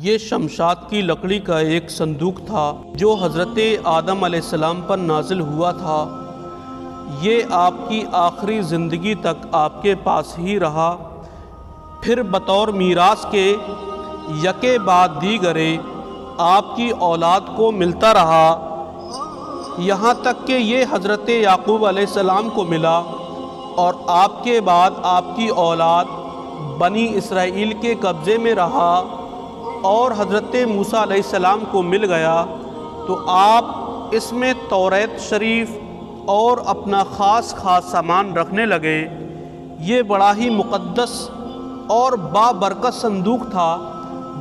یہ شمشاد کی لکڑی کا ایک صندوق تھا جو حضرت آدم علیہ السلام پر نازل ہوا تھا۔ یہ آپ کی آخری زندگی تک آپ کے پاس ہی رہا، پھر بطور میراث کے یکے بعد دیگرے آپ کی اولاد کو ملتا رہا، یہاں تک کہ یہ حضرت یعقوب علیہ السلام کو ملا، اور آپ کے بعد آپ کی اولاد بنی اسرائیل کے قبضے میں رہا، اور حضرت موسیٰ علیہ السلام کو مل گیا تو آپ اس میں توریت شریف اور اپنا خاص سامان رکھنے لگے۔ یہ بڑا ہی مقدس اور بابرکت صندوق تھا۔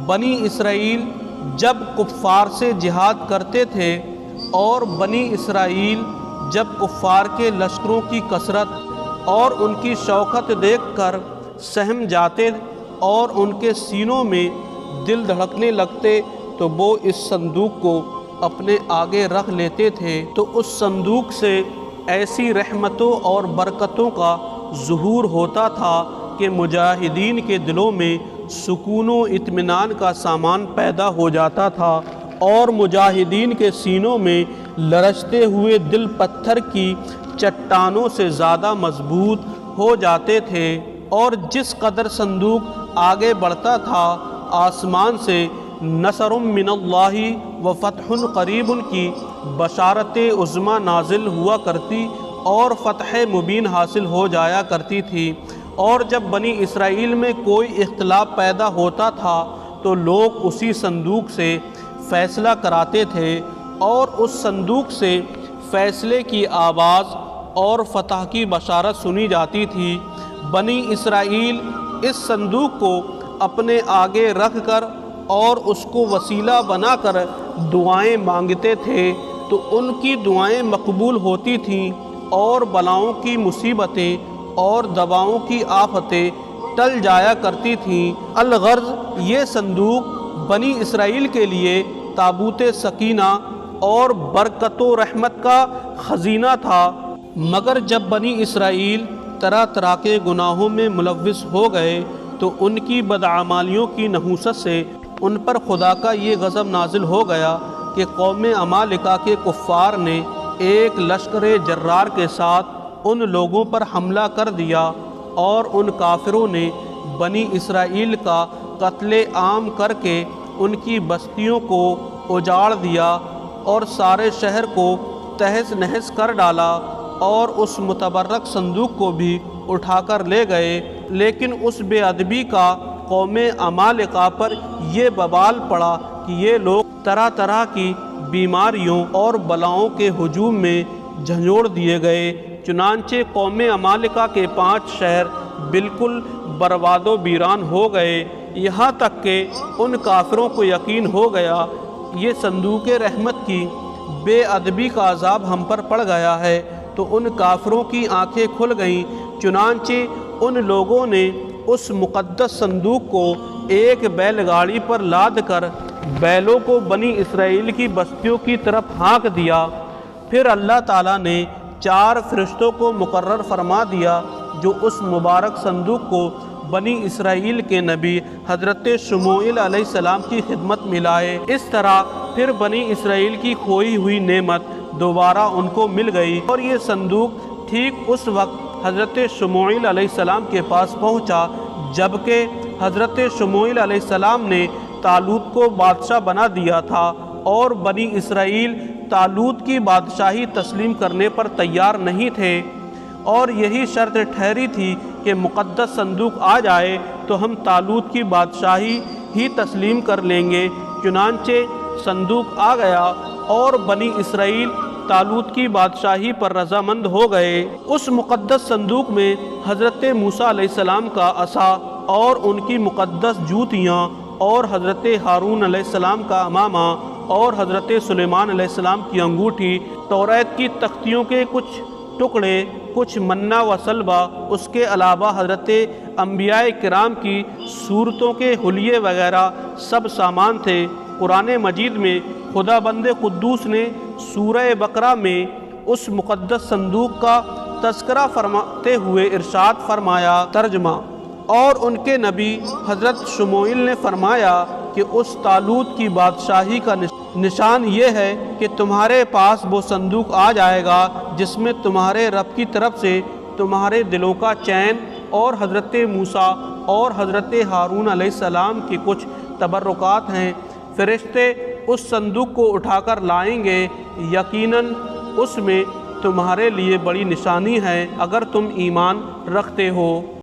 بنی اسرائیل جب کفار سے جہاد کرتے تھے اور بنی اسرائیل جب کفار کے لشکروں کی کثرت اور ان کی شوکت دیکھ کر سہم جاتے اور ان کے سینوں میں دل دھڑکنے لگتے تو وہ اس صندوق کو اپنے آگے رکھ لیتے تھے، تو اس صندوق سے ایسی رحمتوں اور برکتوں کا ظہور ہوتا تھا کہ مجاہدین کے دلوں میں سکون و اطمینان کا سامان پیدا ہو جاتا تھا، اور مجاہدین کے سینوں میں لرزتے ہوئے دل پتھر کی چٹانوں سے زیادہ مضبوط ہو جاتے تھے۔ اور جس قدر صندوق آگے بڑھتا تھا، آسمان سے نصر من اللہ و فتح قریب کی بشارت عظمیٰ نازل ہوا کرتی اور فتح مبین حاصل ہو جایا کرتی تھی۔ اور جب بنی اسرائیل میں کوئی اختلاف پیدا ہوتا تھا تو لوگ اسی صندوق سے فیصلہ کراتے تھے، اور اس صندوق سے فیصلے کی آواز اور فتح کی بشارت سنی جاتی تھی۔ بنی اسرائیل اس صندوق کو اپنے آگے رکھ کر اور اس کو وسیلہ بنا کر دعائیں مانگتے تھے تو ان کی دعائیں مقبول ہوتی تھیں، اور بلاؤں کی مصیبتیں اور دباؤں کی آفتیں ٹل جایا کرتی تھیں۔ الغرض یہ صندوق بنی اسرائیل کے لیے تابوت سکینہ اور برکت و رحمت کا خزینہ تھا، مگر جب بنی اسرائیل طرح طرح کے گناہوں میں ملوث ہو گئے تو ان کی بدعمالیوں کی نحوست سے ان پر خدا کا یہ غضب نازل ہو گیا کہ قوم عمالقہ کے کفار نے ایک لشکر جرار کے ساتھ ان لوگوں پر حملہ کر دیا، اور ان کافروں نے بنی اسرائیل کا قتل عام کر کے ان کی بستیوں کو اجاڑ دیا اور سارے شہر کو تہس نہس کر ڈالا، اور اس متبرک صندوق کو بھی اٹھا کر لے گئے۔ لیکن اس بے ادبی کا قوم عمالقہ پر یہ وبال پڑا کہ یہ لوگ طرح طرح کی بیماریوں اور بلاؤں کے ہجوم میں جھنجھوڑ دیے گئے۔ چنانچہ قوم عمالقہ کے 5 شہر بالکل برباد و ویران ہو گئے، یہاں تک کہ ان کافروں کو یقین ہو گیا یہ صندوق رحمت کی بے ادبی کا عذاب ہم پر پڑ گیا ہے، تو ان کافروں کی آنکھیں کھل گئیں۔ چنانچہ ان لوگوں نے اس مقدس صندوق کو ایک بیل گاڑی پر لاد کر بیلوں کو بنی اسرائیل کی بستیوں کی طرف ہانک دیا۔ پھر اللہ تعالیٰ نے 4 فرشتوں کو مقرر فرما دیا جو اس مبارک صندوق کو بنی اسرائیل کے نبی حضرت شموئیل علیہ السلام کی خدمت میں لائے۔ اس طرح پھر بنی اسرائیل کی کھوئی ہوئی نعمت دوبارہ ان کو مل گئی، اور یہ صندوق ٹھیک اس وقت حضرت شموئیل علیہ السلام کے پاس پہنچا جبکہ حضرت شموئیل علیہ السلام نے طالوت کو بادشاہ بنا دیا تھا، اور بنی اسرائیل طالوت کی بادشاہی تسلیم کرنے پر تیار نہیں تھے، اور یہی شرط ٹھہری تھی کہ مقدس صندوق آ جائے تو ہم طالوت کی بادشاہی ہی تسلیم کر لیں گے۔ چنانچہ صندوق آ گیا اور بنی اسرائیل طالوت کی بادشاہی پر رضامند ہو گئے۔ اس مقدس صندوق میں حضرت موسیٰ علیہ السلام کا عصا اور ان کی مقدس جوتیاں، اور حضرت ہارون علیہ السلام کا امامہ، اور حضرت سلیمان علیہ السلام کی انگوٹھی، توریت کی تختیوں کے کچھ ٹکڑے، کچھ منہ و سلوہ، اس کے علاوہ حضرت انبیاء کرام کی صورتوں کے حلیے وغیرہ سب سامان تھے۔ قرآن مجید میں خدا بند قدوس نے سورہ بقرہ میں اس مقدس صندوق کا تذکرہ فرماتے ہوئے ارشاد فرمایا، ترجمہ، اور ان کے نبی حضرت شموئیل نے فرمایا کہ اس طالوت کی بادشاہی کا نشان یہ ہے کہ تمہارے پاس وہ صندوق آ جائے گا جس میں تمہارے رب کی طرف سے تمہارے دلوں کا چین اور حضرت موسیٰ اور حضرت ہارون علیہ السلام کی کچھ تبرکات ہیں۔ فرشتے اس صندوق کو اٹھا کر لائیں گے، یقیناً اس میں تمہارے لیے بڑی نشانی ہے اگر تم ایمان رکھتے ہو۔